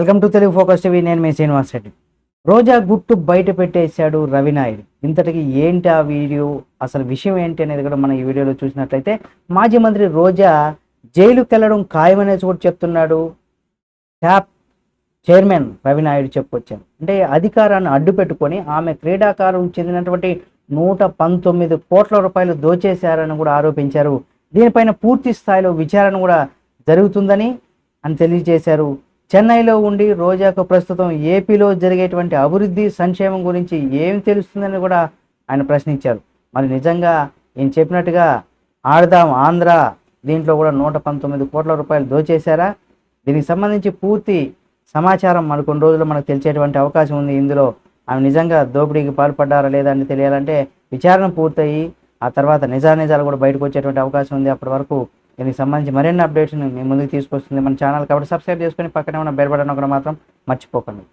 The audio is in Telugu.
Welcome to Telugu focus TV. నేను మీ శ్రీనివాస్ రెడ్డి. రోజా గుట్టు బయట పెట్టేశాడు రవినాయుడు. ఇంతటికి ఏంటి ఆ వీడియో, అసలు విషయం ఏంటి అనేది కూడా మనం ఈ వీడియోలో చూసినట్లయితే, మాజీ మంత్రి రోజా జైలుకి వెళ్ళడం ఖాయమనేసి కూడా చెప్తున్నాడు. ట్యాప్ చైర్మన్ రవినాయుడు చెప్పుకొచ్చారు. అంటే అధికారాన్ని అడ్డు పెట్టుకొని ఆమె క్రీడాకారులకు చెందినటువంటి 119 కోట్ల రూపాయలు దోచేశారని కూడా ఆరోపించారు. దీనిపైన పూర్తి స్థాయిలో విచారణ కూడా జరుగుతుందని తెలియజేశారు. చెన్నైలో ఉండి రోజాకు ప్రస్తుతం ఏపీలో జరిగేటువంటి అభివృద్ధి సంక్షేమం గురించి ఏం తెలుస్తుందని కూడా ఆయన ప్రశ్నించారు. మరి నిజంగా ఈయన చెప్పినట్టుగా ఆడదాం ఆంధ్ర దీంట్లో కూడా 119 కోట్ల రూపాయలు దోచేశారా? దీనికి సంబంధించి పూర్తి సమాచారం మన కొన్ని రోజుల్లో మనకు తెలిసేటువంటి అవకాశం ఉంది. ఇందులో ఆమె నిజంగా దోపిడీకి పాల్పడ్డారా లేదా అని తెలియాలంటే విచారణ పూర్తయి ఆ తర్వాత నిజాలు కూడా బయటకు వచ్చేటువంటి అవకాశం ఉంది. అప్పటి వరకు దీనికి సంబంధించి మరిన్ని అప్డేట్స్ని మీ ముందుకు తీసుకొస్తుంది మన ఛానల్. కాబట్టి సబ్స్క్రైబ్ చేసుకొని పక్కనే ఉన్న బెల్ బటన్ ఒకటి మాత్రం మర్చిపోకండి.